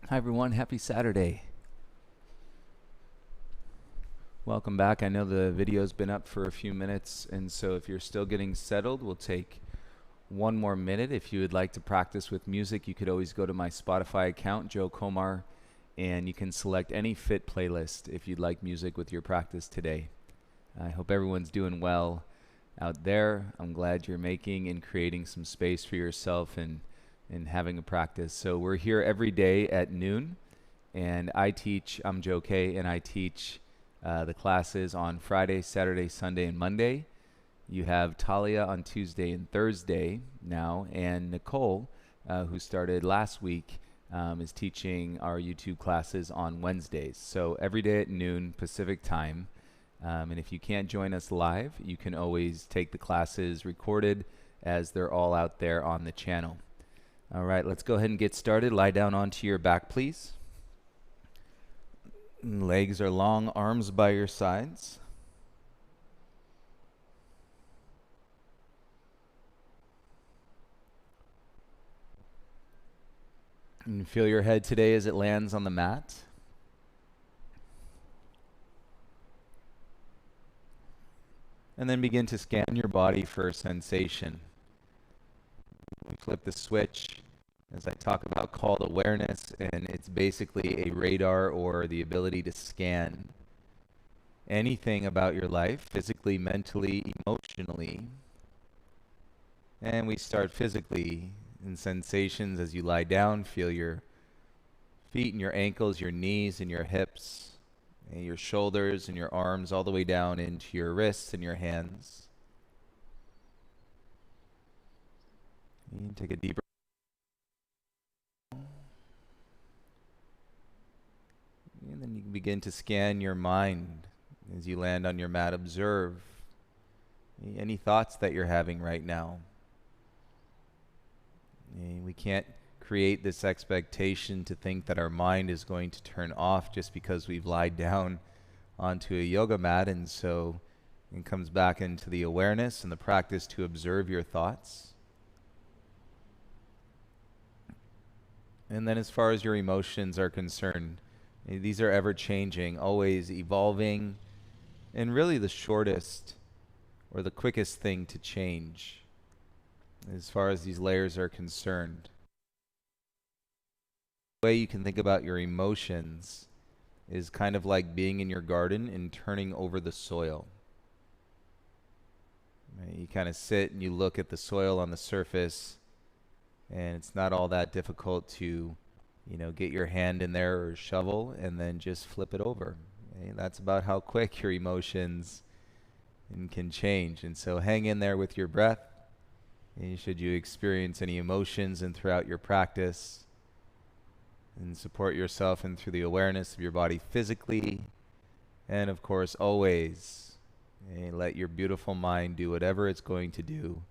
Hi everyone, happy Saturday. Welcome back. I know the video's been up for a few minutes, and so if you're still getting settled, we'll take one more minute. If you would like to practice with music, you could always go to my Spotify account, Joe Komar, and you can select any fit playlist if you'd like music with your practice today. I hope everyone's doing well out there. I'm glad you're making and creating some space for yourself and having a practice. So we're here every day at noon. And I'm Joe K, and I teach the classes on Friday, Saturday, Sunday, and Monday. You have Talia on Tuesday and Thursday now, and Nicole, who started last week, is teaching our YouTube classes on Wednesdays. So every day at noon Pacific time. And if you can't join us live, you can always take the classes recorded as they're all out there on the channel. All right, let's go ahead and get started. Lie down onto your back, please. Legs are long, arms by your sides. And feel your head today as it lands on the mat. And then begin to scan your body for sensation. We flip the switch as I talk about called awareness, and it's basically a radar or the ability to scan anything about your life, physically, mentally, emotionally. And we start physically in sensations as you lie down. Feel your feet and your ankles, your knees and your hips, and your shoulders and your arms all the way down into your wrists and your hands. And take a deep breath. And then you can begin to scan your mind as you land on your mat. Observe any thoughts that you're having right now. And we can't create this expectation to think that our mind is going to turn off just because we've lied down onto a yoga mat. And so it comes back into the awareness and the practice to observe your thoughts. And then as far as your emotions are concerned, these are ever changing, always evolving, and really the shortest or the quickest thing to change as far as these layers are concerned. The way you can think about your emotions is kind of like being in your garden and turning over the soil. You kind of sit and you look at the soil on the surface, and it's not all that difficult to get your hand in there or shovel and then just flip it over. Okay? That's about how quick your emotions can change. And so hang in there with your breath. And should you experience any emotions and throughout your practice, and support yourself and through the awareness of your body physically, and of course always let your beautiful mind do whatever it's going to do,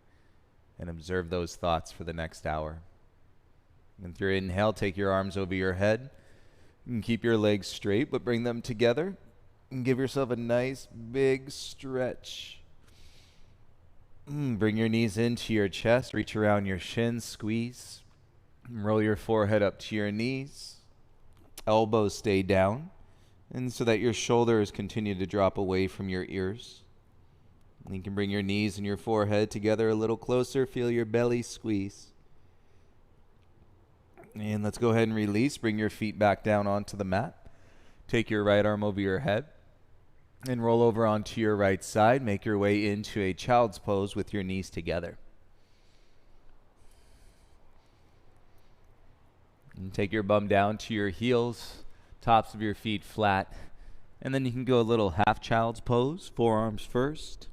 and observe those thoughts for the next hour. And through your inhale, take your arms over your head and keep your legs straight, but bring them together and give yourself a nice big stretch. Bring your knees into your chest, reach around your shins, squeeze. Roll your forehead up to your knees. Elbows stay down, and so that your shoulders continue to drop away from your ears. You can bring your knees and your forehead together a little closer. Feel your belly squeeze. And let's go ahead and release. Bring your feet back down onto the mat. Take your right arm over your head and roll over onto your right side. Make your way into a child's pose with your knees together. And take your bum down to your heels, tops of your feet flat. And then you can go a little half child's pose, forearms first.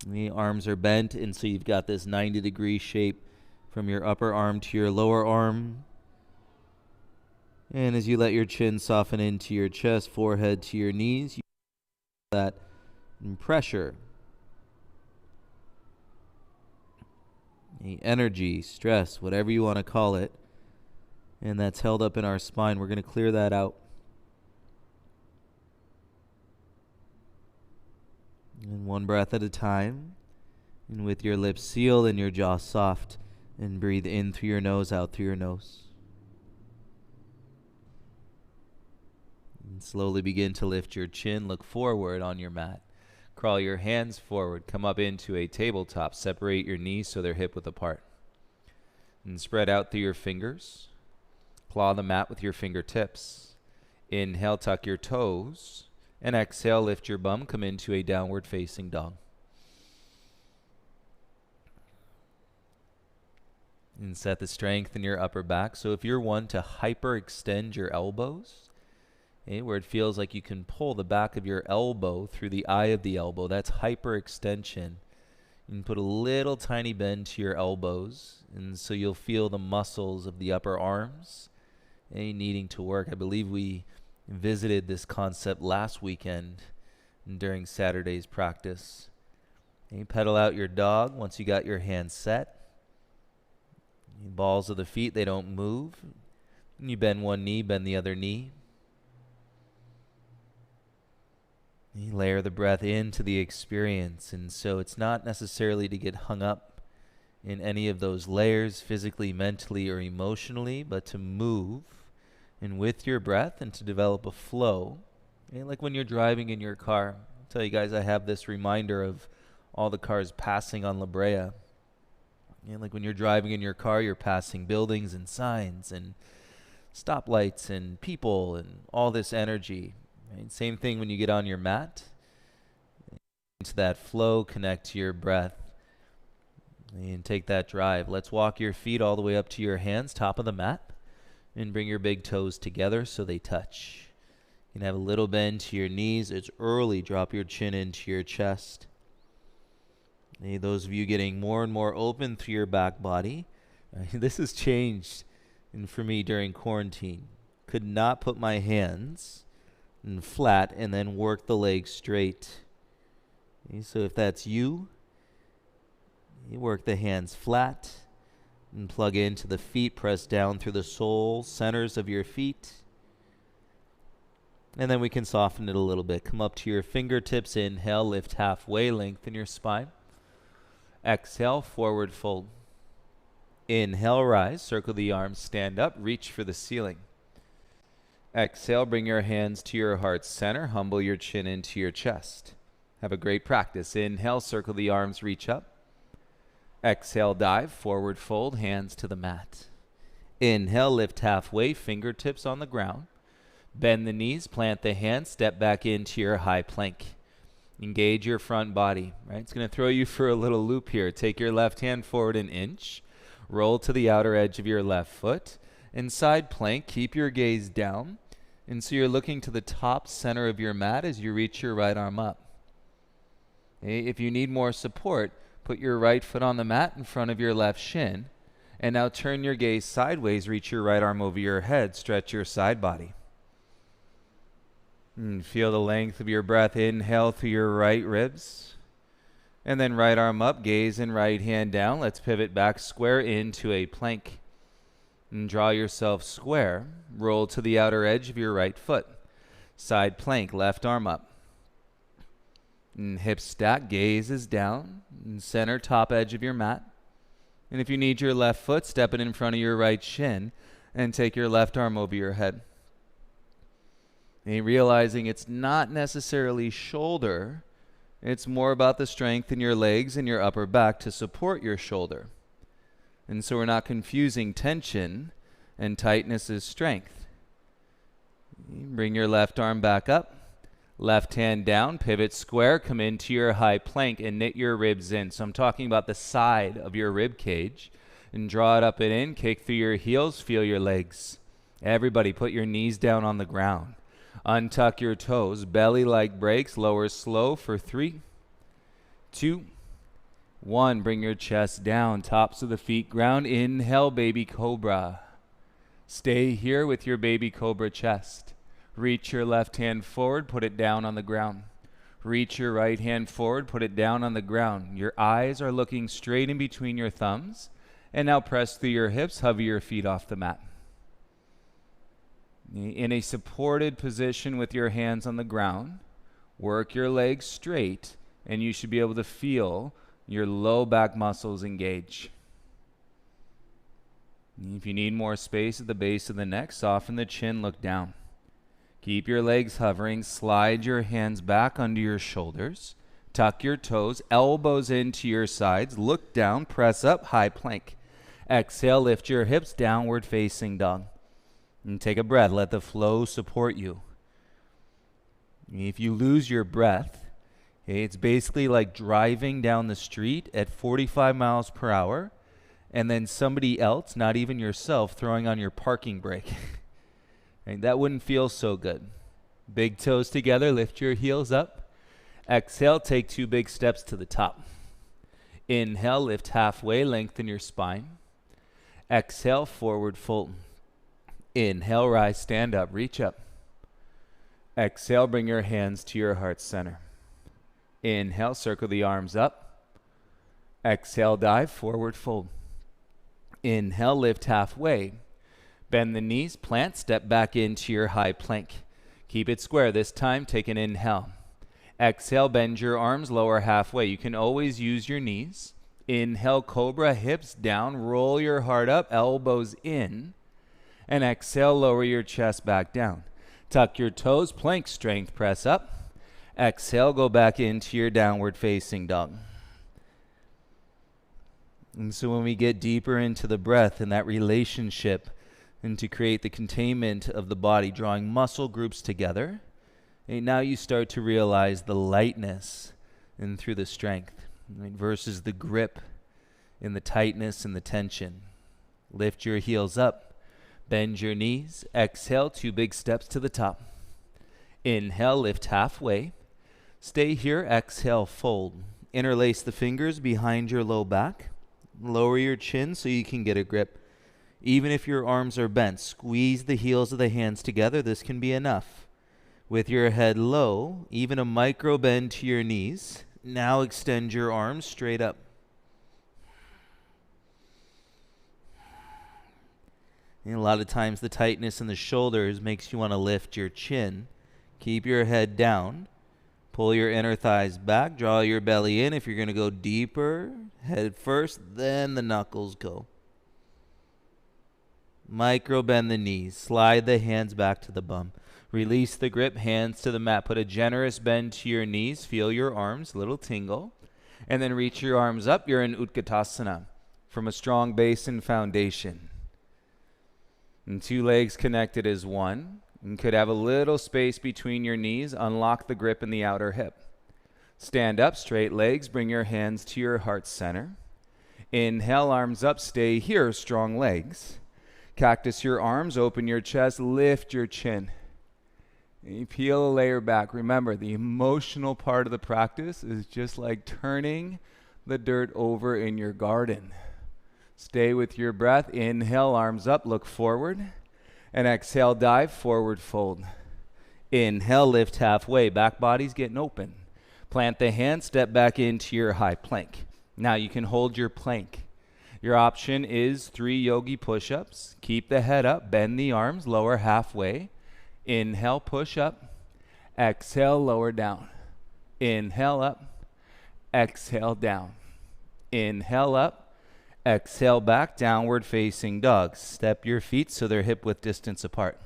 The arms are bent, and so you've got this 90-degree shape from your upper arm to your lower arm. And as you let your chin soften into your chest, forehead to your knees, you feel that pressure, the energy, stress, whatever you want to call it, and that's held up in our spine. We're going to clear that out. And one breath at a time. And with your lips sealed and your jaw soft, and breathe in through your nose, out through your nose. And slowly begin to lift your chin, look forward on your mat. Crawl your hands forward, come up into a tabletop, separate your knees so they're hip-width apart. And spread out through your fingers. Claw the mat with your fingertips. Inhale, tuck your toes. And exhale, lift your bum, come into a downward facing dog. And set the strength in your upper back. So if you're one to hyperextend your elbows, where it feels like you can pull the back of your elbow through the eye of the elbow, that's hyperextension. You can put a little tiny bend to your elbows, and so you'll feel the muscles of the upper arms needing to work. I believe we visited this concept last weekend during Saturday's practice. And you pedal out your dog once you got your hands set. Balls of the feet, they don't move. And you bend one knee, bend the other knee. You layer the breath into the experience, and so it's not necessarily to get hung up in any of those layers physically, mentally, or emotionally, but to move and with your breath and to develop a flow. Like when you're driving in your car, I'll tell you guys, I have this reminder of all the cars passing on La Brea. Like when you're driving in your car, you're passing buildings and signs and stoplights and people and all this energy. Right? Same thing when you get on your mat. Into that flow, connect to your breath, and take that drive. Let's walk your feet all the way up to your hands, top of the mat, and bring your big toes together so they touch. You can have a little bend to your knees. It's early. Drop your chin into your chest. Those of you getting more and more open through your back body, this has changed for me during quarantine. Could not put my hands flat and then work the legs straight. So if that's you, you work the hands flat and plug into the feet, press down through the sole centers of your feet. And then we can soften it a little bit. Come up to your fingertips, inhale, lift halfway, lengthen your spine. Exhale, forward fold. Inhale, rise, circle the arms, stand up, reach for the ceiling. Exhale, bring your hands to your heart center, humble your chin into your chest. Have a great practice. Inhale, circle the arms, reach up. Exhale, dive, forward fold, hands to the mat. Inhale, lift halfway, fingertips on the ground. Bend the knees, plant the hands, step back into your high plank. Engage your front body, right? It's going to throw you for a little loop here. Take your left hand forward an inch. Roll to the outer edge of your left foot. In side plank, keep your gaze down. And so you're looking to the top center of your mat as you reach your right arm up. If you need more support, put your right foot on the mat in front of your left shin. And now turn your gaze sideways, reach your right arm over your head, stretch your side body. And feel the length of your breath. Inhale through your right ribs. And then right arm up, gaze and right hand down. Let's pivot back square into a plank. And draw yourself square. Roll to the outer edge of your right foot. Side plank, left arm up. And hip stack, gaze is down. And center top edge of your mat. And if you need your left foot, step it in front of your right shin and take your left arm over your head. And realizing it's not necessarily shoulder, it's more about the strength in your legs and your upper back to support your shoulder. And so we're not confusing tension and tightness as strength. Bring your left arm back up, left hand down, pivot square, come into your high plank and knit your ribs in. So I'm talking about the side of your rib cage. And draw it up and in, kick through your heels, feel your legs. Everybody put your knees down on the ground. Untuck your toes, belly like breaks, lower slow for 3, 2, 1. Bring your chest down, tops of the feet ground. Inhale, baby cobra. Stay here with your baby cobra chest. Reach your left hand forward, put it down on the ground. Reach your right hand forward, put it down on the ground. Your eyes are looking straight in between your thumbs. And now press through your hips, hover your feet off the mat. In a supported position with your hands on the ground, work your legs straight, and you should be able to feel your low back muscles engage. If you need more space at the base of the neck, soften the chin, look down. Keep your legs hovering. Slide your hands back under your shoulders. Tuck your toes, elbows into your sides. Look down, press up, high plank. Exhale, lift your hips, downward facing dog. And take a breath. Let the flow support you. If you lose your breath, it's basically like driving down the street at 45 miles per hour and then somebody else, not even yourself, throwing on your parking brake. Right? That wouldn't feel so good. Big toes together, lift your heels up. Exhale, take 2 big steps to the top. Inhale, lift halfway, lengthen your spine. Exhale, forward fold. Inhale, rise, stand up, reach up. Exhale, bring your hands to your heart center. Inhale, circle the arms up. Exhale, dive, forward fold. Inhale, lift halfway. Bend the knees, plant, step back into your high plank. Keep it square. This time, take an inhale. Exhale, bend your arms, lower halfway. You can always use your knees. Inhale, cobra, hips down, roll your heart up, elbows in. And exhale, lower your chest back down. Tuck your toes, plank strength, press up. Exhale, go back into your downward facing dog. And so when we get deeper into the breath and that relationship and to create the containment of the body, drawing muscle groups together, and now you start to realize the lightness and through the strength, right, versus the grip and the tightness and the tension. Lift your heels up, bend your knees, exhale, 2 big steps to the top. Inhale, lift halfway. Stay here, exhale, fold. Interlace the fingers behind your low back. Lower your chin so you can get a grip. Even if your arms are bent, squeeze the heels of the hands together. This can be enough. With your head low, even a micro bend to your knees. Now extend your arms straight up. And a lot of times the tightness in the shoulders makes you want to lift your chin. Keep your head down. Pull your inner thighs back. Draw your belly in. If you're going to go deeper, head first, then the knuckles go. Micro bend the knees. Slide the hands back to the bum. Release the grip, hands to the mat. Put a generous bend to your knees. Feel your arms, little tingle. And then reach your arms up. You're in Utkatasana from a strong base and foundation. And 2 legs connected as one. And could have a little space between your knees. Unlock the grip in the outer hip. Stand up, straight legs. Bring your hands to your heart center. Inhale, arms up. Stay here, strong legs. Cactus your arms. Open your chest. Lift your chin. And you peel a layer back. Remember, the emotional part of the practice is just like turning the dirt over in your garden. Stay with your breath. Inhale, arms up, look forward. And exhale, dive, forward fold. Inhale, lift halfway. Back body's getting open. Plant the hands, step back into your high plank. Now you can hold your plank. Your option is 3 yogi push-ups. Keep the head up, bend the arms, lower halfway. Inhale, push up. Exhale, lower down. Inhale up. Exhale, down. Inhale up. Exhale back, downward facing dog. Step your feet so they're hip width distance apart.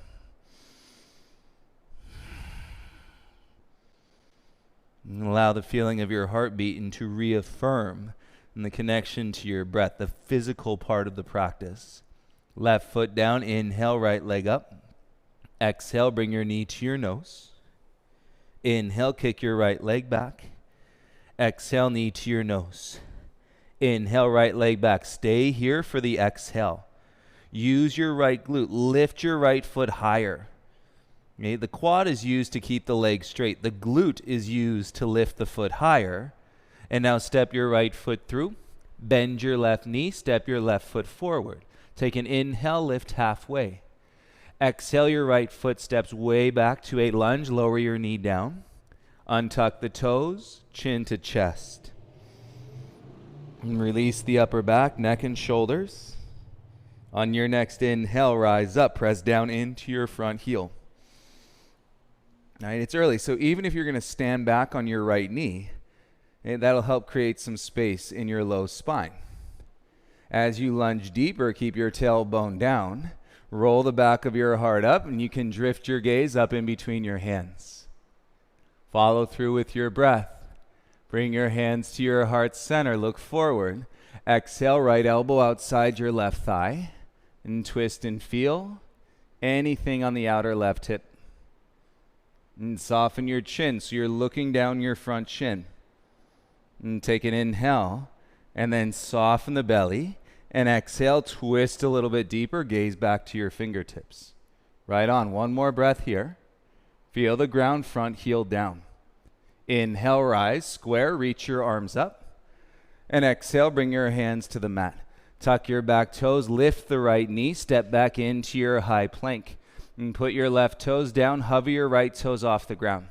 And allow the feeling of your heart beating to reaffirm in the connection to your breath, the physical part of the practice. Left foot down, inhale, right leg up. Exhale, bring your knee to your nose. Inhale, kick your right leg back. Exhale, knee to your nose. Inhale, right leg back. Stay here for the exhale. Use your right glute. Lift your right foot higher. Okay? The quad is used to keep the leg straight. The glute is used to lift the foot higher. And now step your right foot through. Bend your left knee. Step your left foot forward. Take an inhale, lift halfway. Exhale, your right foot steps way back to a lunge. Lower your knee down. Untuck the toes, chin to chest. And release the upper back, neck and shoulders. On your next inhale, rise up. Press down into your front heel. All right, it's early, so even if you're going to stand back on your right knee, that'll help create some space in your low spine. As you lunge deeper, keep your tailbone down. Roll the back of your heart up, and you can drift your gaze up in between your hands. Follow through with your breath. Bring your hands to your heart center. Look forward. Exhale, right elbow outside your left thigh. And twist and feel anything on the outer left hip. And soften your chin so you're looking down your front shin. And take an inhale. And then soften the belly. And exhale, twist a little bit deeper. Gaze back to your fingertips. Right on. One more breath here. Feel the ground, front heel down. Inhale, rise, square, reach your arms up. And exhale, bring your hands to the mat. Tuck your back toes, lift the right knee, step back into your high plank. And put your left toes down, hover your right toes off the ground.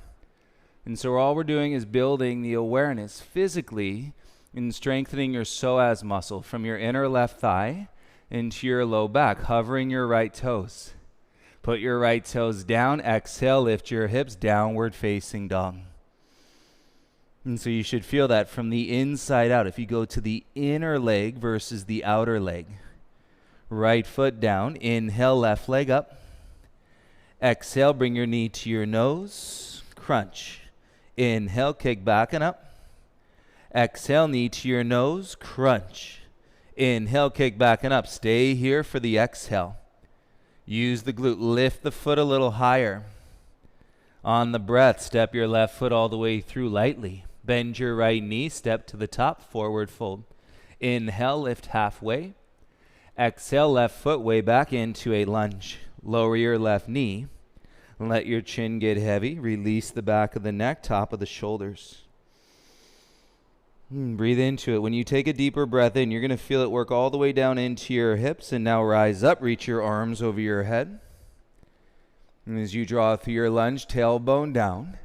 And so all we're doing is building the awareness physically and strengthening your psoas muscle from your inner left thigh into your low back, hovering your right toes. Put your right toes down, exhale, lift your hips, downward facing dog. And so you should feel that from the inside out. If you go to the inner leg versus the outer leg. Right foot down. Inhale, left leg up. Exhale, bring your knee to your nose. Crunch. Inhale, kick back and up. Exhale, knee to your nose. Crunch. Inhale, kick back and up. Stay here for the exhale. Use the glute. Lift the foot a little higher. On the breath, step your left foot all the way through lightly. Bend your right knee, step to the top, forward fold. Inhale, lift halfway. Exhale, left foot way back into a lunge. Lower your left knee. Let your chin get heavy. Release the back of the neck, top of the shoulders. Breathe into it. When you take a deeper breath in, you're going to feel it work all the way down into your hips. And now rise up, reach your arms over your head. And as you draw through your lunge, tailbone down.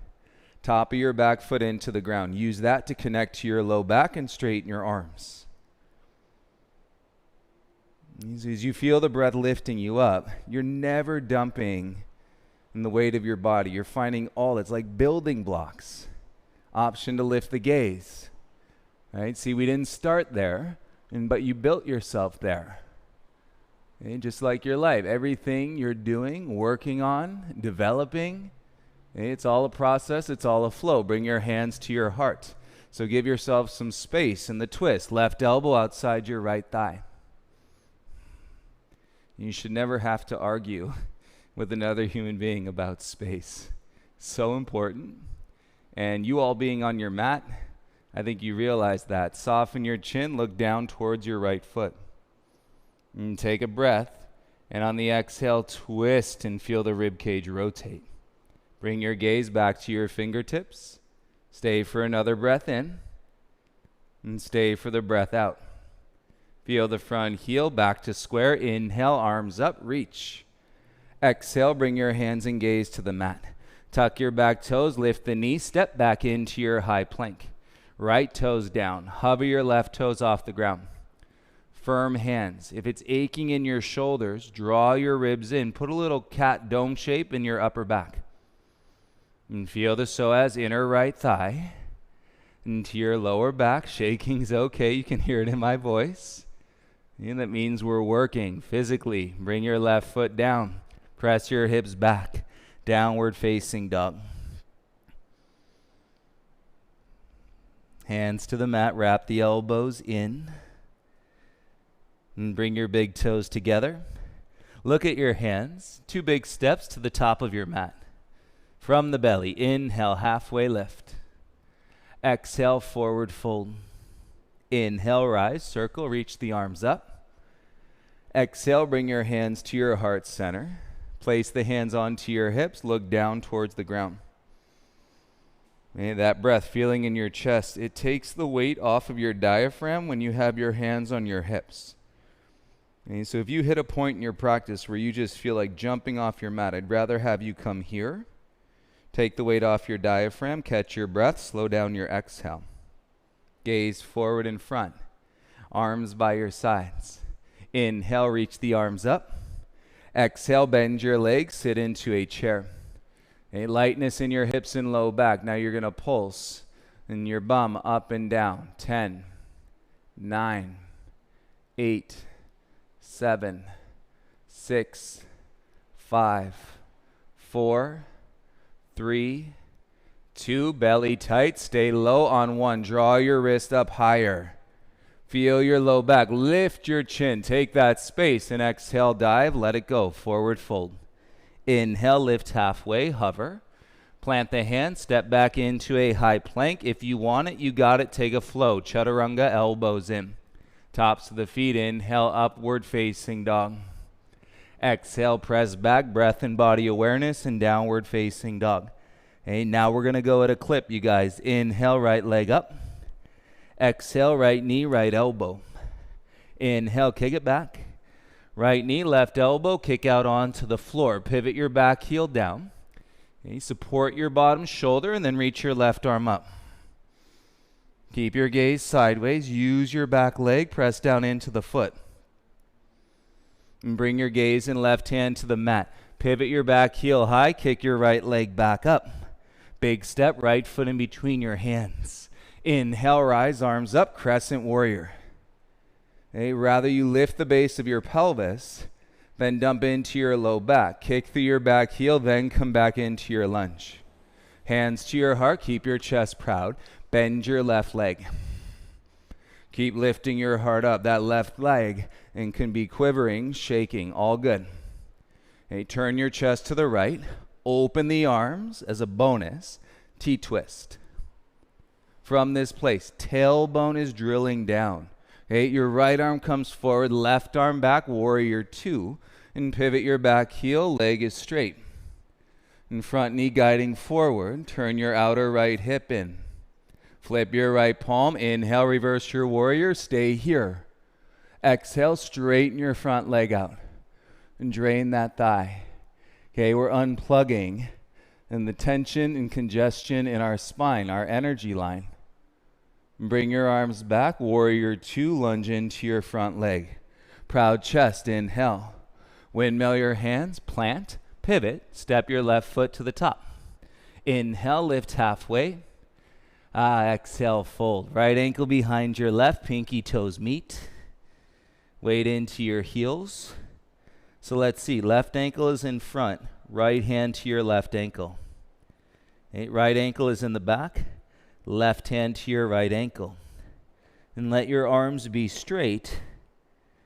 Top of your back foot into the ground. Use that to connect to your low back and straighten your arms. As you feel the breath lifting you up, you're never dumping in the weight of your body. You're finding it's like building blocks. Option to lift the gaze. Right? See, we didn't start there, but you built yourself there. Okay? Just like your life. Everything you're doing, working on, developing, it's all a process, it's all a flow. Bring your hands to your heart. So give yourself some space in the twist. Left elbow outside your right thigh. You should never have to argue with another human being about space. So important. And you all being on your mat, I think you realize that. Soften your chin, look down towards your right foot. And take a breath. And on the exhale, twist and feel the rib cage rotate. Bring your gaze back to your fingertips. Stay for another breath in. And stay for the breath out. Feel the front heel back to square. Inhale, arms up, reach. Exhale, bring your hands and gaze to the mat. Tuck your back toes, lift the knee, step back into your high plank. Right toes down. Hover your left toes off the ground. Firm hands. If it's aching in your shoulders, draw your ribs in. Put a little cat dome shape in your upper back. And feel the psoas, inner right thigh. Into your lower back. Shaking's okay. You can hear it in my voice. And that means we're working physically. Bring your left foot down. Press your hips back. Downward facing dog. Hands to the mat. Wrap the elbows in. And bring your big toes together. Look at your hands. 2 big steps to the top of your mat. From the belly, inhale, halfway lift. Exhale, forward fold. Inhale, rise, circle, reach the arms up. Exhale, bring your hands to your heart center. Place the hands onto your hips, look down towards the ground. That breath, feeling in your chest, it takes the weight off of your diaphragm when you have your hands on your hips. So if you hit a point in your practice where you just feel like jumping off your mat, I'd rather have you come here. Take the weight off your diaphragm, catch your breath, slow down your exhale. Gaze forward in front, arms by your sides. Inhale, reach the arms up. Exhale, bend your legs, sit into a chair. A lightness in your hips and low back. Now you're going to pulse in your bum up and down. 10, 9, 8, 7, 6, 5, 4, 3, 2. Belly tight. Stay low on 1. Draw your wrist up higher. Feel your low back. Lift your chin. Take that space and exhale, dive. Let it go. Forward fold. Inhale, lift halfway, hover. Plant the hand, step back into a high plank. If you want it, you got it. Take a flow. Chaturanga, elbows in. Tops of the feet, inhale, upward facing dog. Exhale, press back, breath and body awareness, and downward facing dog. Okay, now we're going to go at a clip, you guys. Inhale, right leg up. Exhale, right knee, right elbow. Inhale, kick it back. Right knee, left elbow, kick out onto the floor. Pivot your back heel down. Okay, support your bottom shoulder and then reach your left arm up. Keep your gaze sideways. Use your back leg. Press down into the foot. And bring your gaze and left hand to the mat. Pivot your back heel high. Kick your right leg back up. Big step, right foot in between your hands. Inhale, rise, arms up, crescent warrior. Okay, rather you lift the base of your pelvis, then dump into your low back. Kick through your back heel, then come back into your lunge. Hands to your heart, keep your chest proud. Bend your left leg. Keep lifting your heart up, that left leg, and can be quivering, shaking, all good. Okay, turn your chest to the right. Open the arms as a bonus, T-twist. From this place, tailbone is drilling down. Okay, your right arm comes forward, left arm back, warrior 2, and pivot your back heel, leg is straight. And front knee guiding forward, turn your outer right hip in. Flip your right palm, inhale, reverse your warrior, stay here. Exhale, straighten your front leg out and drain that thigh. Okay, we're unplugging and the tension and congestion in our spine, our energy line. Bring your arms back, warrior 2, lunge into your front leg. Proud chest, inhale. Windmill your hands, plant, pivot, step your left foot to the top. Inhale, lift halfway. Exhale, fold. Right ankle behind your left, pinky toes meet. Weight into your heels. So let's see, left ankle is in front, right hand to your left ankle. Okay, right ankle is in the back. Left hand to your right ankle. And let your arms be straight,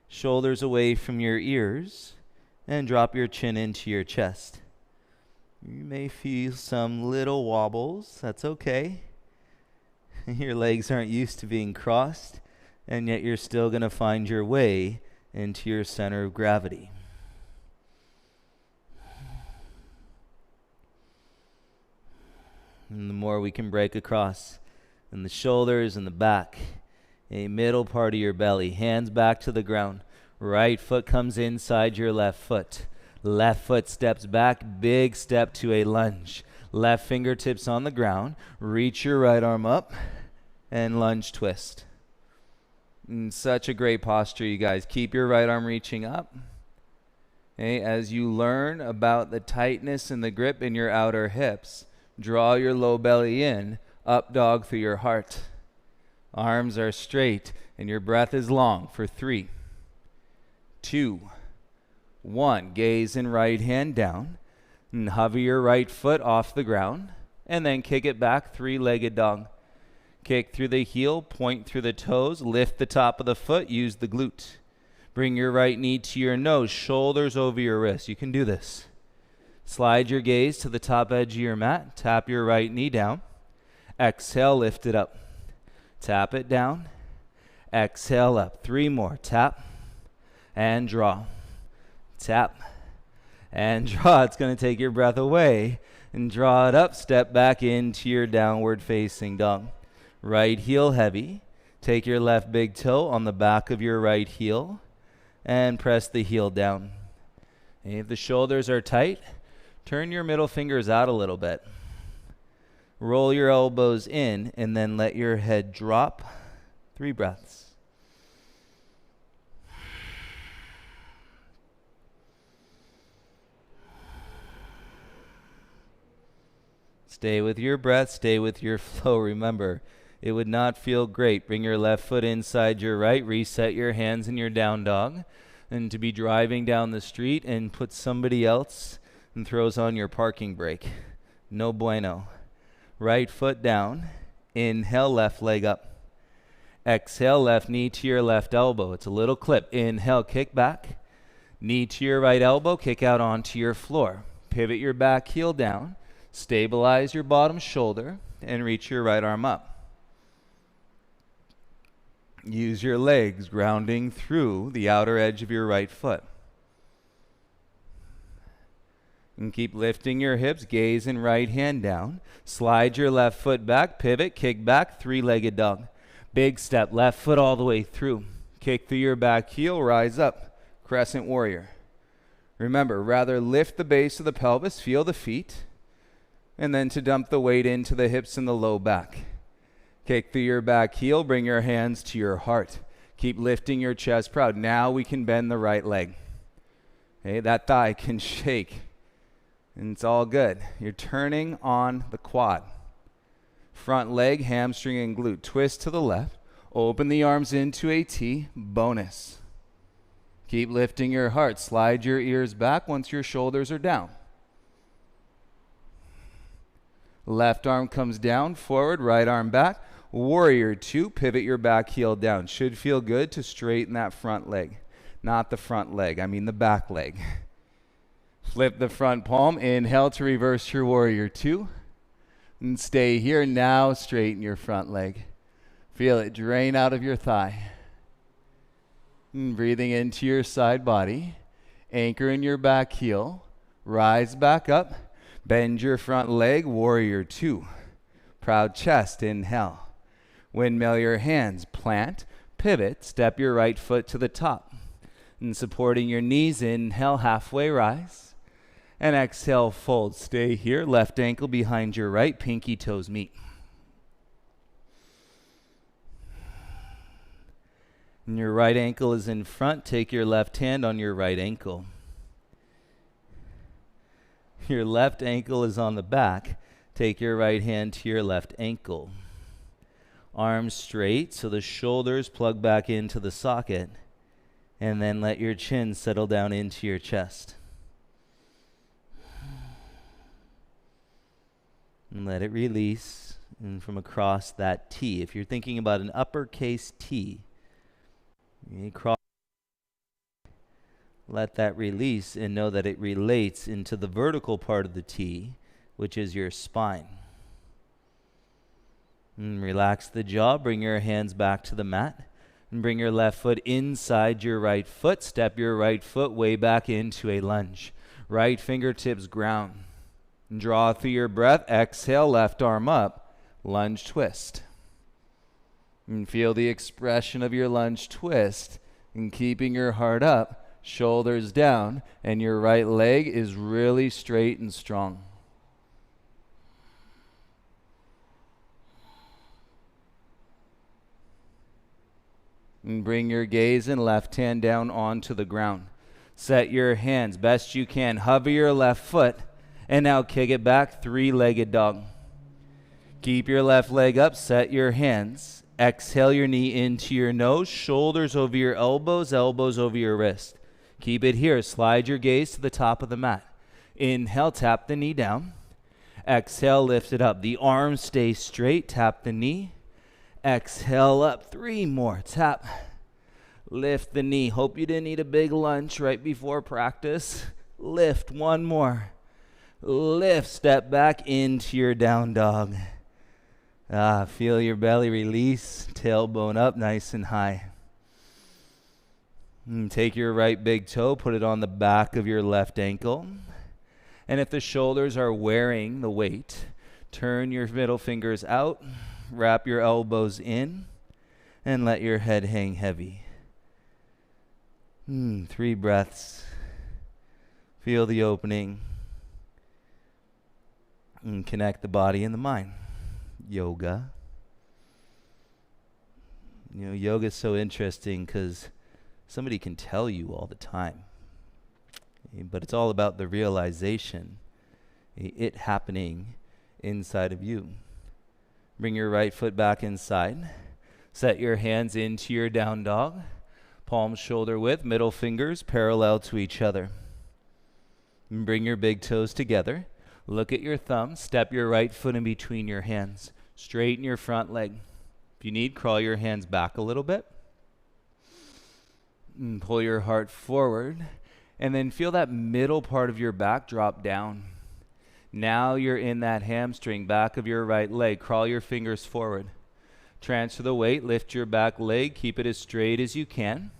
shoulders away from your ears, and drop your chin into your chest. You may feel some little wobbles. That's okay. Your legs aren't used to being crossed, and yet you're still going to find your way into your center of gravity. And the more we can break across in the shoulders and the back, a middle part of your belly, hands back to the ground. Right foot comes inside your left foot. Left foot steps back, big step to a lunge. Left fingertips on the ground. Reach your right arm up and lunge twist. And such a great posture, you guys. Keep your right arm reaching up. Okay, as you learn about the tightness and the grip in your outer hips, draw your low belly in, up dog through your heart. Arms are straight and your breath is long for 3, 2, 1. Gaze and right hand down and hover your right foot off the ground and then kick it back, 3-legged dog. Kick through the heel, point through the toes, lift the top of the foot, use the glute. Bring your right knee to your nose, shoulders over your wrist. You can do this. Slide your gaze to the top edge of your mat. Tap your right knee down. Exhale, lift it up. Tap it down. Exhale up. 3 more. Tap and draw. Tap and draw. It's going to take your breath away and draw it up. Step back into your downward facing dog. Right heel heavy. Take your left big toe on the back of your right heel and press the heel down. And if the shoulders are tight, turn your middle fingers out a little bit. Roll your elbows in and then let your head drop. 3 breaths. Stay with your breath, stay with your flow. Remember, it would not feel great. Bring your left foot inside your right, reset your hands in your down dog. than to be driving down the street and put somebody else and throws on your parking brake. No bueno. Right foot down. Inhale, left leg up. Exhale, left knee to your left elbow. It's a little clip. Inhale, kick back. Knee to your right elbow, kick out onto your floor. Pivot your back heel down. Stabilize your bottom shoulder and reach your right arm up. Use your legs grounding through the outer edge of your right foot. And keep lifting your hips, gaze and right hand down. Slide your left foot back, pivot, kick back, three-legged dog. Big step, left foot all the way through. Kick through your back heel, rise up, crescent warrior. Remember, rather lift the base of the pelvis, feel the feet, and then to dump the weight into the hips and the low back. Kick through your back heel, bring your hands to your heart. Keep lifting your chest proud. Now we can bend the right leg. Okay, that thigh can shake, and it's all good. You're turning on the quad. Front leg, hamstring, and glute. Twist to the left. Open the arms into a T. Bonus. Keep lifting your heart. Slide your ears back once your shoulders are down. Left arm comes down, forward, right arm back. Warrior two, pivot your back heel down. Should feel good to straighten that front leg. Not the front leg, I mean the back leg. Flip the front palm. Inhale to reverse your warrior two. And stay here. Now straighten your front leg. Feel it drain out of your thigh. And breathing into your side body. Anchor in your back heel. Rise back up. Bend your front leg. Warrior two. Proud chest. Inhale. Windmill your hands. Plant. Pivot. Step your right foot to the top. And supporting your knees. Inhale. Halfway rise. And exhale, fold. Stay here. Left ankle behind your right. Pinky toes meet. And your right ankle is in front. Take your left hand on your right ankle. Your left ankle is on the back. Take your right hand to your left ankle. Arms straight so the shoulders plug back into the socket. And then let your chin settle down into your chest. And let it release. And from across that T, if you're thinking about an uppercase T, you cross, let that release and know that it relates into the vertical part of the T, which is your spine. And relax the jaw, bring your hands back to the mat, and bring your left foot inside your right foot. Step your right foot way back into a lunge. Right fingertips ground. Draw through your breath. Exhale, left arm up. Lunge twist. And feel the expression of your lunge twist. And keeping your heart up, shoulders down, and your right leg is really straight and strong. And bring your gaze and left hand down onto the ground. Set your hands best you can. Hover your left foot. And now kick it back, three-legged dog. Keep your left leg up, set your hands. Exhale your knee into your nose, shoulders over your elbows, elbows over your wrist. Keep it here. Slide your gaze to the top of the mat. Inhale, tap the knee down. Exhale, lift it up. The arms stay straight, tap the knee. Exhale up, three more, tap. Lift the knee. Hope you didn't eat a big lunch right before practice. Lift, one more. Lift, step back into your down dog. Feel your belly release, tailbone up nice and high. And take your right big toe, put it on the back of your left ankle. And if the shoulders are wearing the weight, turn your middle fingers out, wrap your elbows in, and let your head hang heavy. 3 breaths. Feel the opening. And connect the body and the mind. Yoga. Yoga is so interesting because somebody can tell you all the time. But it's all about the realization, it happening inside of you. Bring your right foot back inside. Set your hands into your down dog. Palms shoulder width, middle fingers parallel to each other. And bring your big toes together. Look at your thumb. Step your right foot in between your hands. Straighten your front leg. If you need, crawl your hands back a little bit. And pull your heart forward. And then feel that middle part of your back drop down. Now you're in that hamstring, back of your right leg. Crawl your fingers forward. Transfer the weight, lift your back leg, keep it as straight as you can.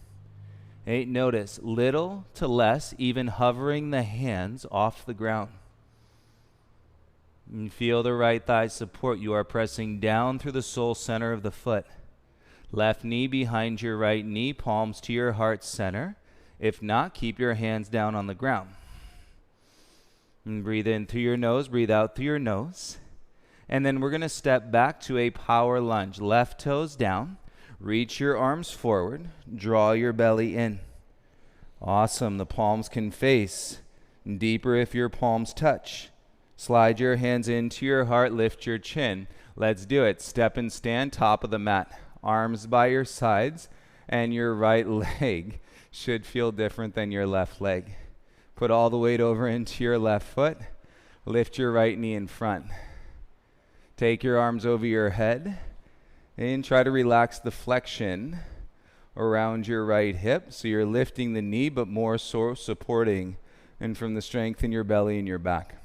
Hey, notice, little to less, even hovering the hands off the ground. And feel the right thigh support. You are pressing down through the sole center of the foot. Left knee behind your right knee, palms to your heart center. If not, keep your hands down on the ground. And breathe in through your nose, breathe out through your nose. And then we're going to step back to a power lunge. Left toes down. Reach your arms forward. Draw your belly in. Awesome. The palms can face. Deeper if your palms touch. Slide your hands into your heart. Lift your chin. Let's do it. Step and stand, top of the mat. Arms by your sides. And your right leg should feel different than your left leg. Put all the weight over into your left foot. Lift your right knee in front. Take your arms over your head and try to relax the flexion around your right hip. So you're lifting the knee, but more so supporting and from the strength in your belly and your back.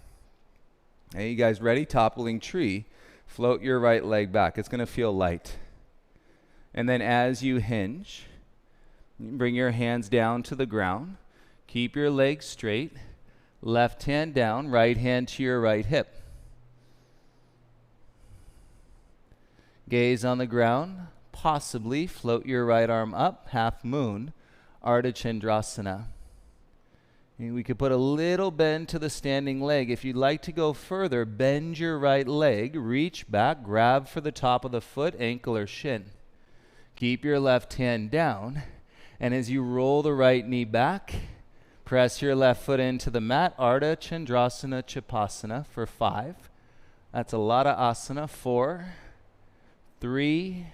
Hey, you guys ready? Toppling tree. Float your right leg back. It's going to feel light. And then as you hinge, bring your hands down to the ground. Keep your legs straight. Left hand down, right hand to your right hip. Gaze on the ground, possibly float your right arm up, half moon, Ardha Chandrasana. And we could put a little bend to the standing leg. If you'd like to go further, bend your right leg, reach back, grab for the top of the foot, ankle or shin. Keep your left hand down, and as you roll the right knee back, press your left foot into the mat, Ardha Chandrasana Chapasana for 5. That's a lot of asana. 4, 3,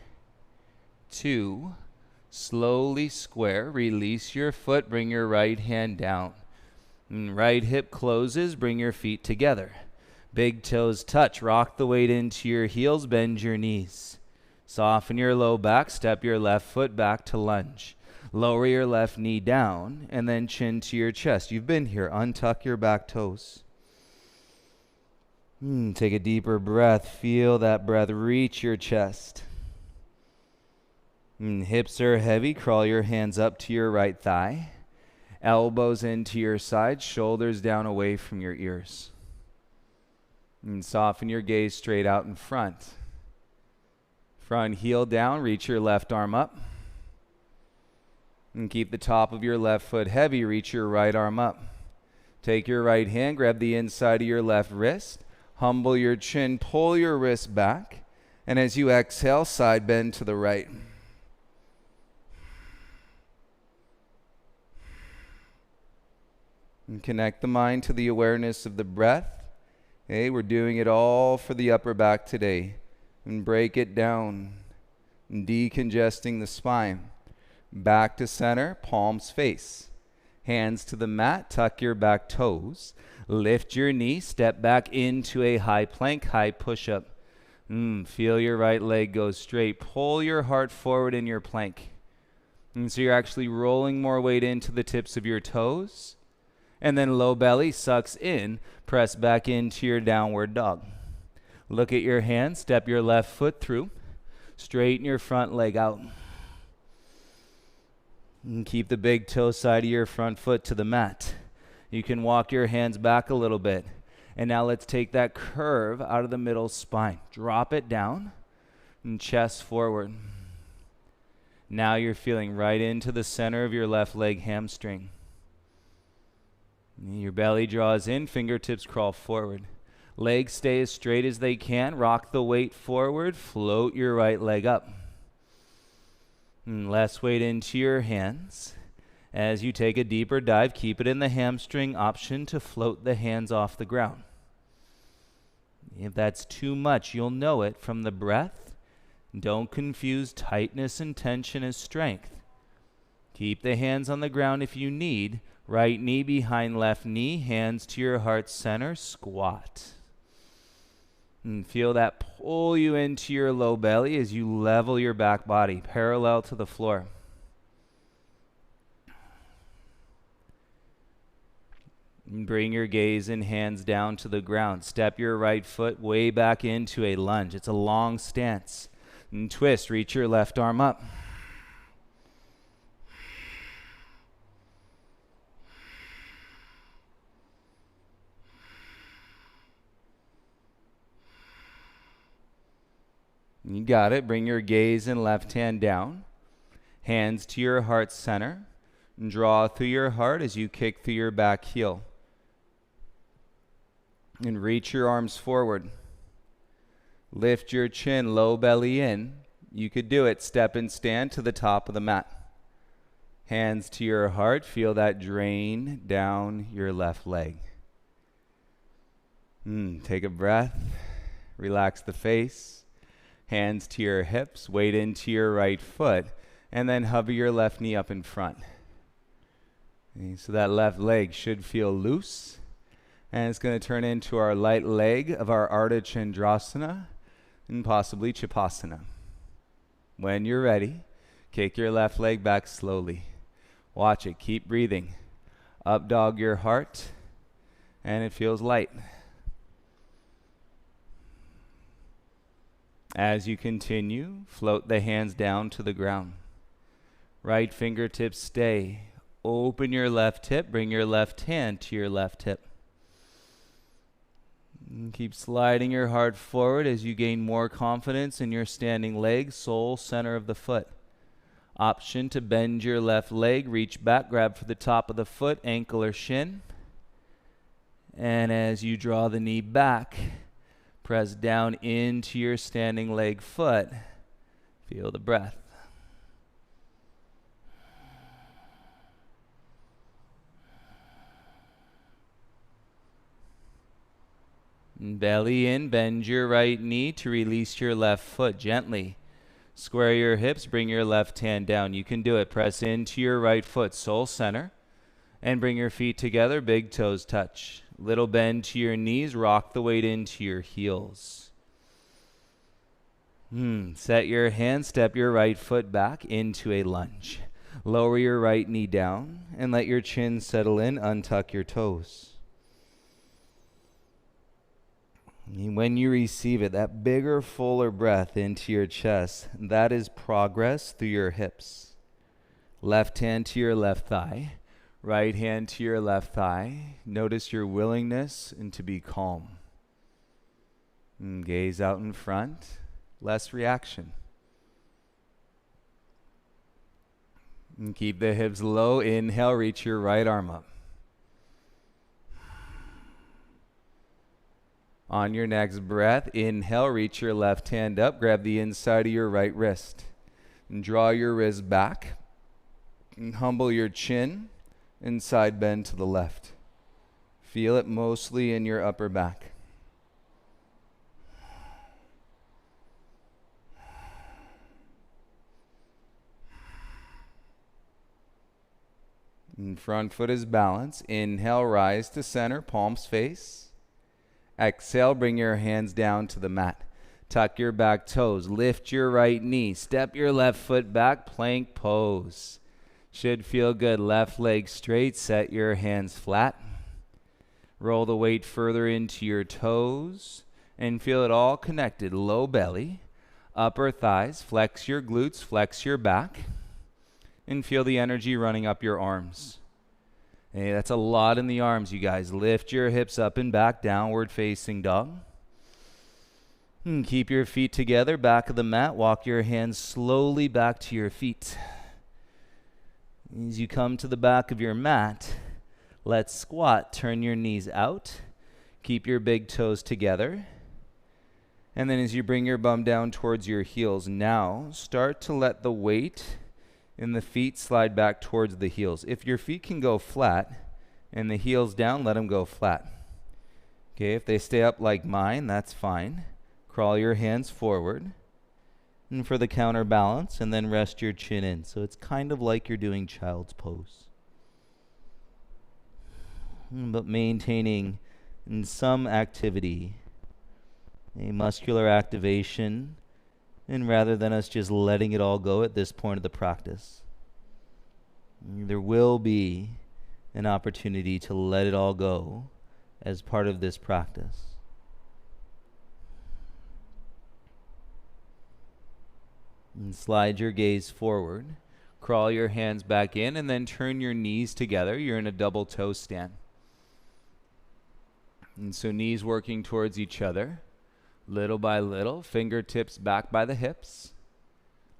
2, slowly square, release your foot, bring your right hand down. And right hip closes, bring your feet together. Big toes touch, rock the weight into your heels, bend your knees. Soften your low back, step your left foot back to lunge. Lower your left knee down, and then chin to your chest. You've been here, untuck your back toes. Take a deeper breath. Feel that breath reach your chest. Hips are heavy. Crawl your hands up to your right thigh. Elbows into your sides. Shoulders down away from your ears. And soften your gaze straight out in front. Front heel down. Reach your left arm up. And keep the top of your left foot heavy. Reach your right arm up. Take your right hand. Grab the inside of your left wrist. Humble your chin, pull your wrist back, and as you exhale, side bend to the right. And connect the mind to the awareness of the breath. Hey, we're doing it all for the upper back today. And break it down, decongesting the spine. Back to center, palms face. Hands to the mat, tuck your back toes. Lift your knee, step back into a high plank, high push-up. Feel your right leg go straight. Pull your heart forward in your plank. And so you're actually rolling more weight into the tips of your toes. And then low belly sucks in, press back into your downward dog. Look at your hands, step your left foot through. Straighten your front leg out. And keep the big toe side of your front foot to the mat. You can walk your hands back a little bit. And now let's take that curve out of the middle spine. Drop it down and chest forward. Now you're feeling right into the center of your left leg hamstring. Your belly draws in, fingertips crawl forward. Legs stay as straight as they can. Rock the weight forward. Float your right leg up. And less weight into your hands. As you take a deeper dive, keep it in the hamstring option to float the hands off the ground. If that's too much, you'll know it from the breath. Don't confuse tightness and tension as strength. Keep the hands on the ground if you need. Right knee behind left knee, hands to your heart center, squat. And feel that pull you into your low belly as you level your back body, parallel to the floor. And bring your gaze and hands down to the ground. Step your right foot way back into a lunge. It's a long stance. And twist, reach your left arm up. You got it. Bring your gaze and left hand down. Hands to your heart center. And draw through your heart as you kick through your back heel. And reach your arms forward. Lift your chin, low belly in. You could do it. Step and stand to the top of the mat. Hands to your heart. Feel that drain down your left leg. Take a breath. Relax the face. Hands to your hips, weight into your right foot, and then hover your left knee up in front. Okay, so that left leg should feel loose, and it's going to turn into our light leg of our Ardha Chandrasana and possibly Chapasana. When you're ready, kick your left leg back slowly. Watch it. Keep breathing. Up dog your heart, and it feels light. As you continue, float the hands down to the ground. Right fingertips stay. Open your left hip. Bring your left hand to your left hip. And keep sliding your heart forward as you gain more confidence in your standing leg, sole center of the foot. Option to bend your left leg, reach back, grab for the top of the foot, ankle or shin. And as you draw the knee back, press down into your standing leg foot. Feel the breath. And belly in, bend your right knee to release your left foot gently. Square your hips, bring your left hand down. You can do it. Press into your right foot, soul center, and bring your feet together, big toes touch. Little bend to your knees, rock the weight into your heels. Set your hands, step your right foot back into a lunge. Lower your right knee down and let your chin settle in, untuck your toes. And when you receive it, that bigger, fuller breath into your chest, that is progress through your hips. Left hand to your left thigh. Right hand to your left thigh. Notice your willingness and to be calm. And gaze out in front. Less reaction. And keep the hips low. Inhale, reach your right arm up. On your next breath, inhale, reach your left hand up. Grab the inside of your right wrist. And draw your wrist back. And humble your chin. And side bend to the left. Feel it mostly in your upper back. And front foot is balanced. Inhale, rise to center, palms face. Exhale, bring your hands down to the mat. Tuck your back toes. Lift your right knee. Step your left foot back, plank pose. Should feel good. Left leg straight. Set your hands flat. Roll the weight further into your toes and feel it all connected. Low belly, upper thighs. Flex your glutes, flex your back, and feel the energy running up your arms. Hey, that's a lot in the arms, you guys. Lift your hips up and back, downward facing dog. And keep your feet together, back of the mat. Walk your hands slowly back to your feet. As you come to the back of your mat, let's squat. Turn your knees out. Keep your big toes together. And then as you bring your bum down towards your heels, now start to let the weight in the feet slide back towards the heels. If your feet can go flat and the heels down, let them go flat. Okay, if they stay up like mine, that's fine. Crawl your hands forward. And for the counterbalance, and then rest your chin in. So it's kind of like you're doing child's pose. But maintaining in some activity, a muscular activation, and rather than us just letting it all go at this point of the practice, there will be an opportunity to let it all go as part of this practice. And slide your gaze forward, crawl your hands back in, and then turn your knees together. You're in a double toe stand. And so knees working towards each other, little by little, fingertips back by the hips,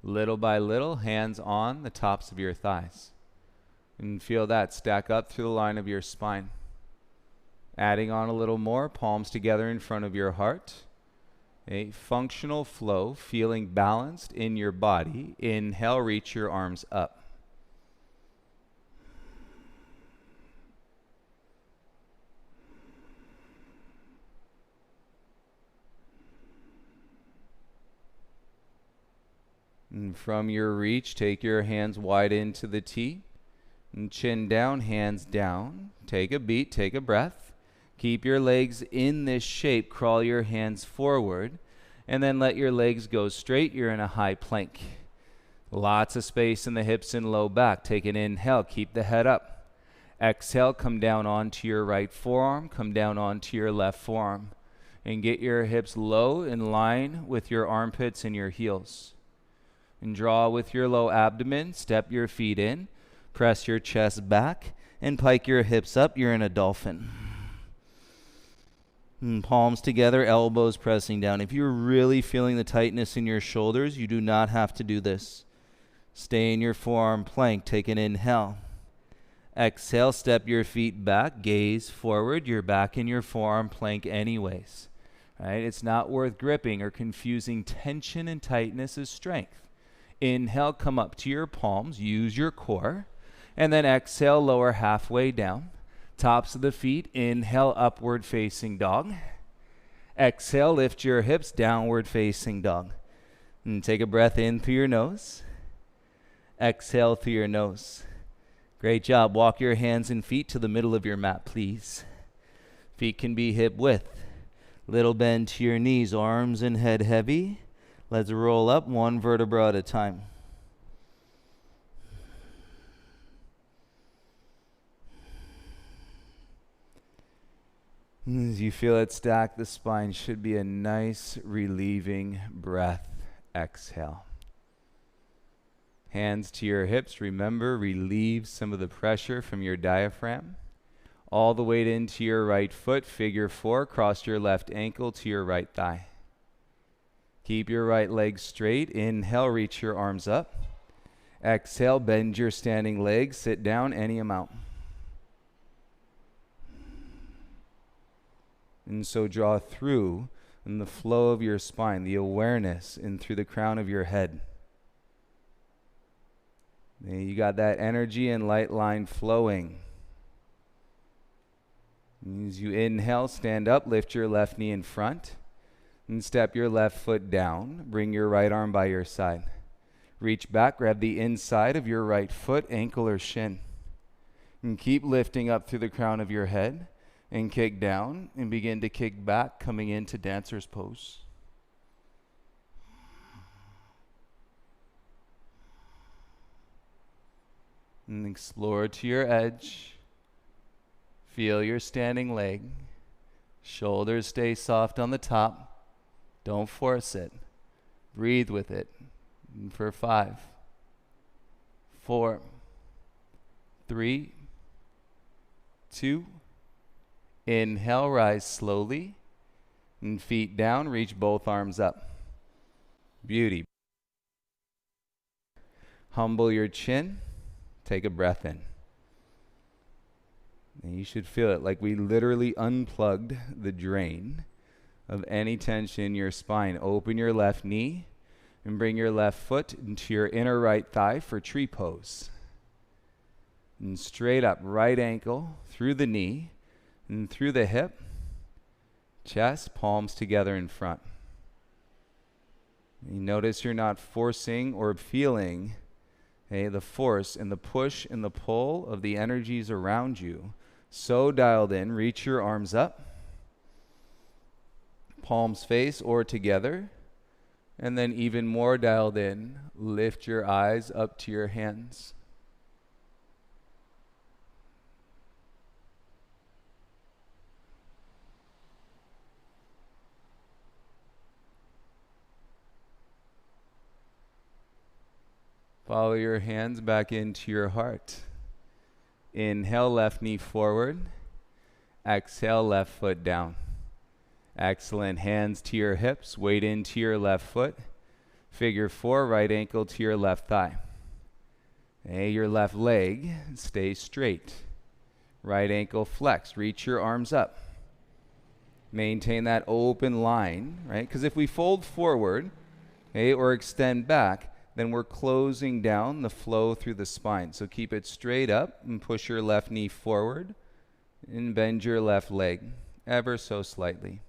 little by little, hands on the tops of your thighs. And feel that stack up through the line of your spine. Adding on a little more, palms together in front of your heart. A functional flow, feeling balanced in your body. Inhale, reach your arms up. And from your reach, take your hands wide into the T. And chin down, hands down. Take a beat, take a breath. Keep your legs in this shape. Crawl your hands forward. And then let your legs go straight. You're in a high plank. Lots of space in the hips and low back. Take an inhale. Keep the head up. Exhale, come down onto your right forearm. Come down onto your left forearm. And get your hips low in line with your armpits and your heels. And draw with your low abdomen. Step your feet in. Press your chest back and pike your hips up. You're in a dolphin. And palms together, elbows pressing down. If you're really feeling the tightness in your shoulders, you do not have to do this. Stay in your forearm plank. Take an inhale. Exhale, step your feet back, gaze forward. You're back in your forearm plank anyways. Right? It's not worth gripping or confusing tension and tightness as strength. Inhale, come up to your palms, use your core. And then exhale, lower halfway down. Tops of the feet, inhale, upward facing dog. Exhale, lift your hips, downward facing dog. And take a breath in through your nose. Exhale through your nose. Great job. Walk your hands and feet to the middle of your mat, please. Feet can be hip width. Little bend to your knees, arms and head heavy. Let's roll up one vertebra at a time. As you feel it stack the spine, should be a nice relieving breath. Exhale. Hands to your hips. Remember, relieve some of the pressure from your diaphragm. All the weight into your right foot. Figure 4. Cross your left ankle to your right thigh. Keep your right leg straight. Inhale, reach your arms up. Exhale, bend your standing leg. Sit down any amount. And so draw through in the flow of your spine, the awareness in through the crown of your head. And you got that energy and light line flowing. As you inhale, stand up, lift your left knee in front, and step your left foot down. Bring your right arm by your side. Reach back, grab the inside of your right foot, ankle or shin. And keep lifting up through the crown of your head. And kick down and begin to kick back, coming into dancer's pose. And explore to your edge. Feel your standing leg. Shoulders stay soft on the top. Don't force it. Breathe with it. And for 5, 4, 3, 2. Inhale, rise slowly, and feet down, reach both arms up. Beauty. Humble your chin, take a breath in. And you should feel it like we literally unplugged the drain of any tension in your spine. Open your left knee and bring your left foot into your inner right thigh for tree pose. And straight up, right ankle through the knee. And through the hip, chest, palms together in front. You notice you're not forcing or feeling the force and the push and the pull of the energies around you. So dialed in, reach your arms up, palms face or together, and then even more dialed in, lift your eyes up to your hands. Follow your hands back into your heart. Inhale, left knee forward. Exhale, left foot down. Excellent. Hands to your hips, weight into your left foot. Figure 4, right ankle to your left thigh. Your left leg, stay straight. Right ankle flex, reach your arms up. Maintain that open line, right? Because if we fold forward, or extend back, then we're closing down the flow through the spine. So keep it straight up and push your left knee forward and bend your left leg ever so slightly.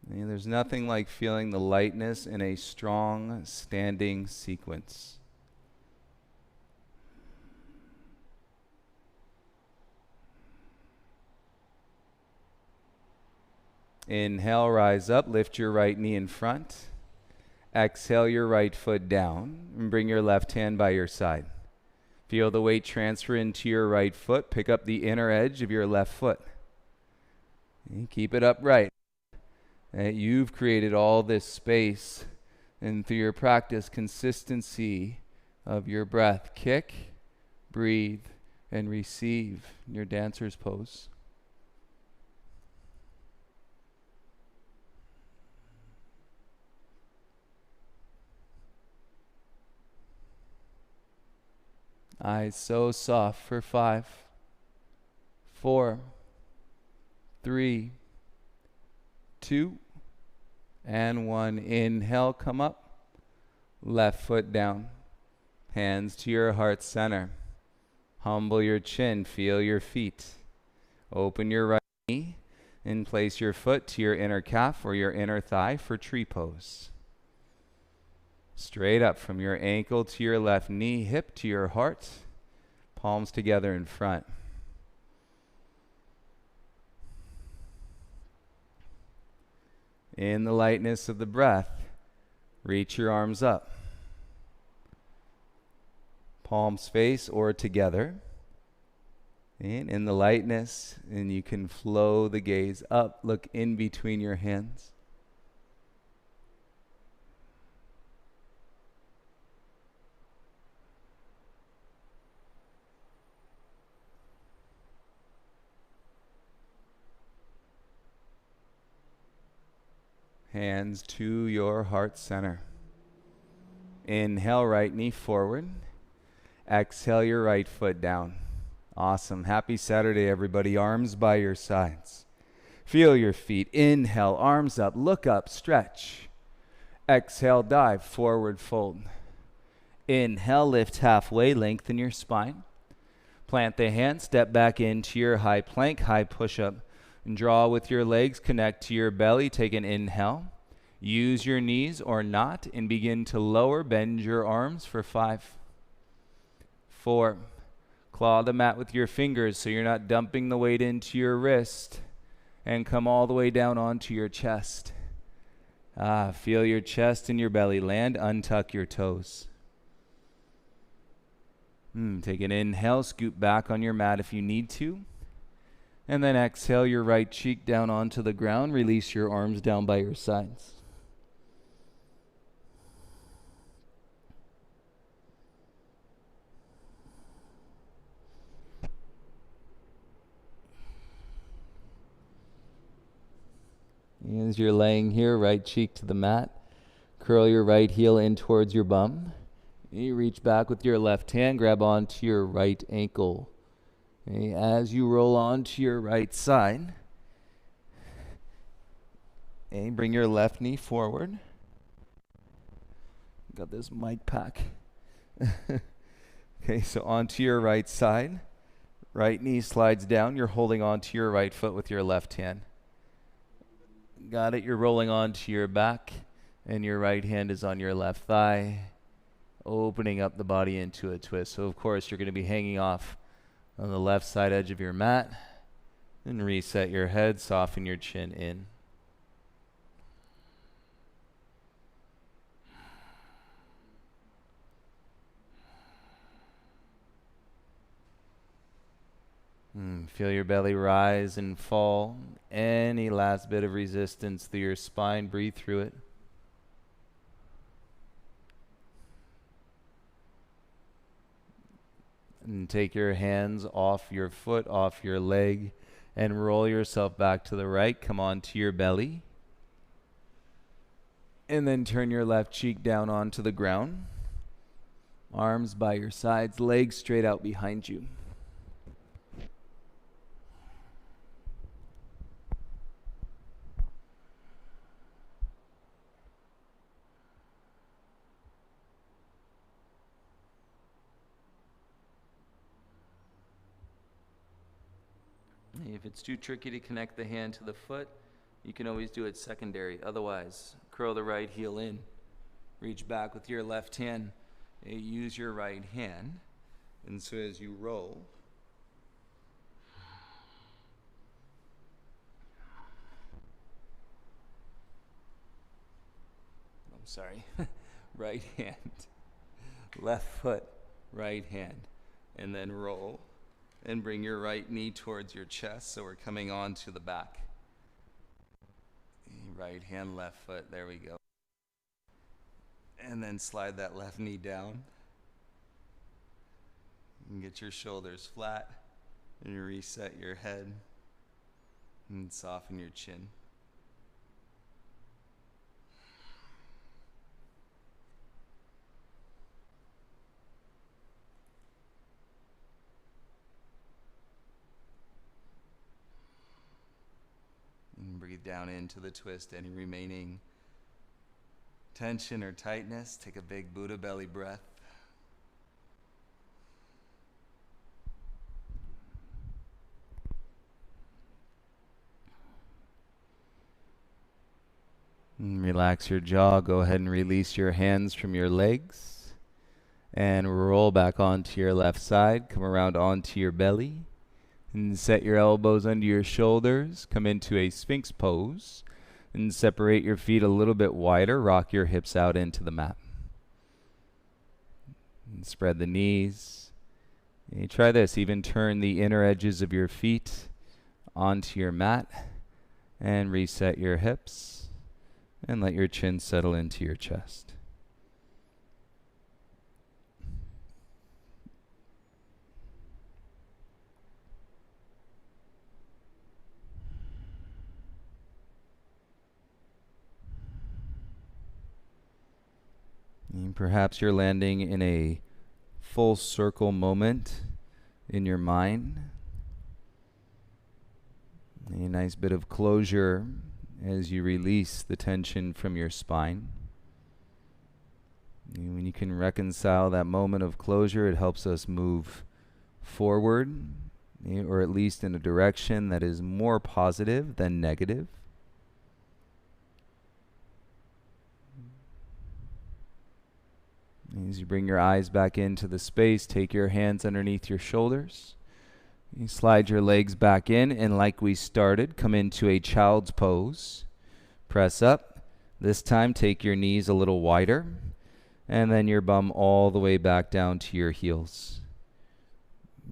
And there's nothing like feeling the lightness in a strong standing sequence. Inhale, rise up, lift your right knee in front. Exhale your right foot down and bring your left hand by your side. Feel the weight transfer into your right foot. Pick up the inner edge of your left foot. And keep it upright. You've created all this space, and through your practice, consistency of your breath. Kick, breathe, and receive in your dancer's pose. Eyes so soft for 5, 4, 3, 2, and 1. Inhale, come up. Left foot down. Hands to your heart center. Humble your chin. Feel your feet. Open your right knee and place your foot to your inner calf or your inner thigh for tree pose. Straight up from your ankle to your left knee, hip to your heart, palms together in front. In the lightness of the breath, reach your arms up. Palms face or together. And in the lightness, and you can flow the gaze up, look in between your hands. Hands to your heart center. Inhale, right knee forward. Exhale, your right foot down. Awesome. Happy Saturday, everybody. Arms by your sides. Feel your feet. Inhale, arms up, look up, stretch. Exhale, dive, forward fold. Inhale, lift halfway, lengthen your spine. Plant the hands, step back into your high plank, high push-up. And draw with your legs, connect to your belly. Take an inhale. Use your knees or not and begin to lower. Bend your arms for 5, 4. Claw the mat with your fingers so you're not dumping the weight into your wrist. And come all the way down onto your chest. Feel your chest and your belly land. Untuck your toes. Take an inhale. Scoot back on your mat if you need to. And then exhale your right cheek down onto the ground. Release your arms down by your sides. As you're laying here, right cheek to the mat, curl your right heel in towards your bum. You reach back with your left hand, grab onto your right ankle. As you roll onto your right side, bring your left knee forward. Got this mic pack. Okay, so onto your right side. Right knee slides down. You're holding onto your right foot with your left hand. Got it. You're rolling onto your back, and your right hand is on your left thigh, opening up the body into a twist. So, of course, you're going to be hanging off on the left side edge of your mat. And reset your head, soften your chin in. Feel your belly rise and fall. Any last bit of resistance through your spine, breathe through it. And take your hands off your foot, off your leg, and roll yourself back to the right. Come onto your belly. And then turn your left cheek down onto the ground. Arms by your sides, legs straight out behind you. If it's too tricky to connect the hand to the foot, you can always do it secondary. Otherwise, curl the right heel in. Reach back with your left hand. Use your right hand. And so as you roll, right hand, left foot, right hand, and then roll. And bring your right knee towards your chest, so we're coming on to the back. Right hand, left foot, there we go. And then slide that left knee down. And get your shoulders flat, and reset your head, and soften your chin. And breathe down into the twist. Any remaining tension or tightness, take a big Buddha belly breath. And relax your jaw. Go ahead and release your hands from your legs. And roll back onto your left side. Come around onto your belly. And set your elbows under your shoulders. Come into a Sphinx pose. And separate your feet a little bit wider. Rock your hips out into the mat. And spread the knees. And you try this. Even turn the inner edges of your feet onto your mat. And reset your hips. And let your chin settle into your chest. And perhaps you're landing in a full circle moment in your mind. A nice bit of closure as you release the tension from your spine. And when you can reconcile that moment of closure, it helps us move forward, or at least in a direction that is more positive than negative. As you bring your eyes back into the space, take your hands underneath your shoulders. You slide your legs back in, and like we started, come into a child's pose. Press up. This time, take your knees a little wider, and then your bum all the way back down to your heels.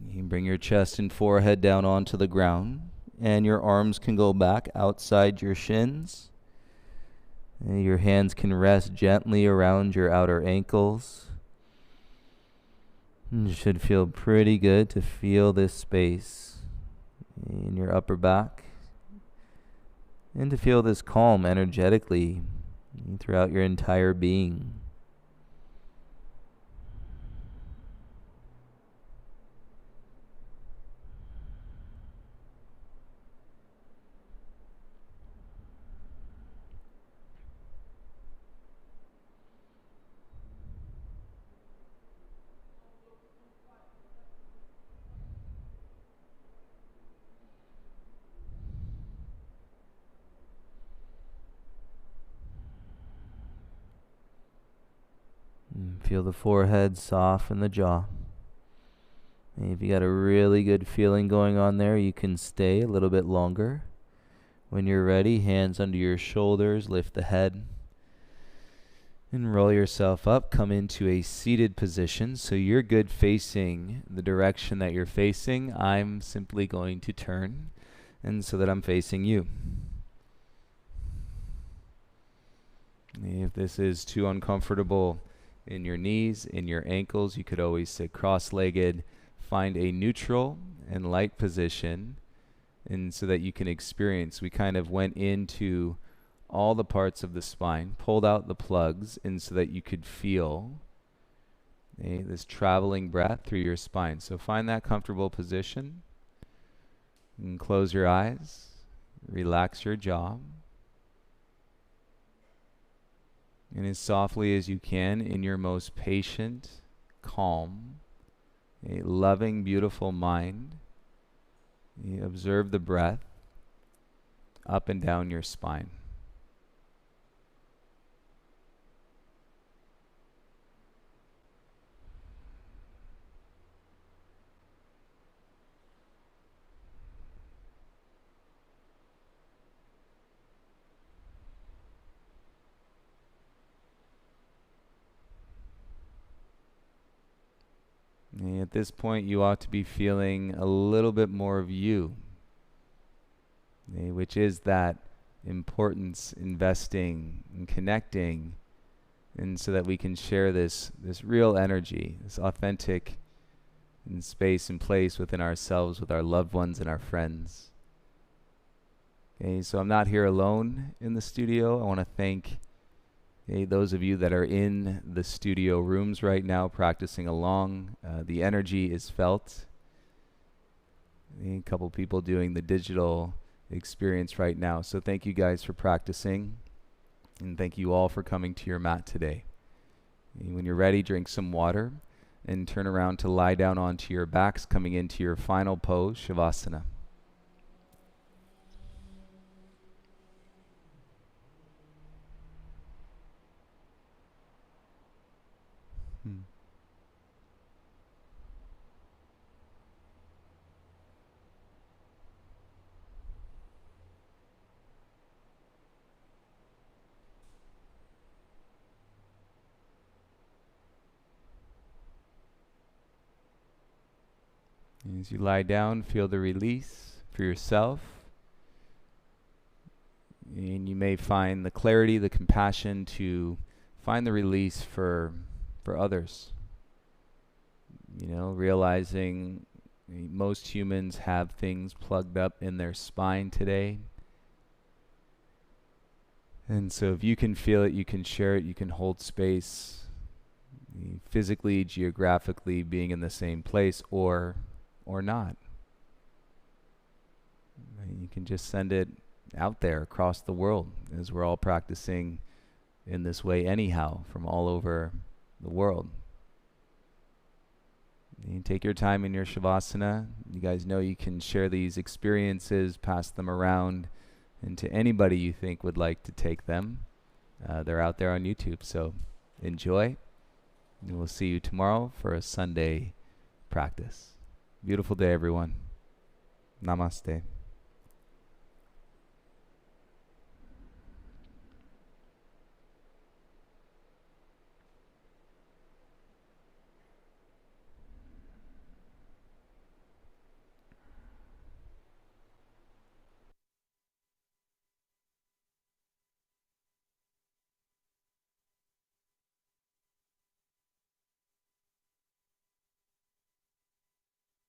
You bring your chest and forehead down onto the ground, and your arms can go back outside your shins. And your hands can rest gently around your outer ankles. And it should feel pretty good to feel this space in your upper back, and to feel this calm energetically throughout your entire being. Feel the forehead soften the jaw. And if you got a really good feeling going on there, you can stay a little bit longer. When you're ready, hands under your shoulders, lift the head. And roll yourself up, come into a seated position. So you're good facing the direction that you're facing. I'm simply going to turn, and so that I'm facing you. If this is too uncomfortable in your knees, in your ankles, you could always sit cross-legged. Find a neutral and light position, and so that you can experience. We kind of went into all the parts of the spine, pulled out the plugs, and so that you could feel this traveling breath through your spine. So find that comfortable position and close your eyes, relax your jaw, and as softly as you can, in your most patient, calm, a loving, beautiful mind, you observe the breath up and down your spine. And at this point, you ought to be feeling a little bit more of you, which is that importance, investing and connecting, and so that we can share this real energy, this authentic in space and place within ourselves, with our loved ones and our friends. Okay, so I'm not here alone in the studio. I want to thank those of you that are in the studio rooms right now practicing along. The energy is felt. A couple people doing the digital experience right now. So thank you guys for practicing, and thank you all for coming to your mat today. And when you're ready, drink some water and turn around to lie down onto your backs, coming into your final pose, Shavasana. As you lie down, feel the release for yourself. And you may find the clarity, the compassion to find the release for others. You know, realizing most humans have things plugged up in their spine today. And so if you can feel it, you can share it, you can hold space, physically, geographically being in the same place, or not. You can just send it out there across the world, as we're all practicing in this way anyhow from all over the world. You take your time in your Shavasana. You guys know you can share these experiences, pass them around, and to anybody you think would like to take them. They're out there on YouTube, so enjoy. And we'll see you tomorrow for a Sunday practice. Beautiful day, everyone. Namaste.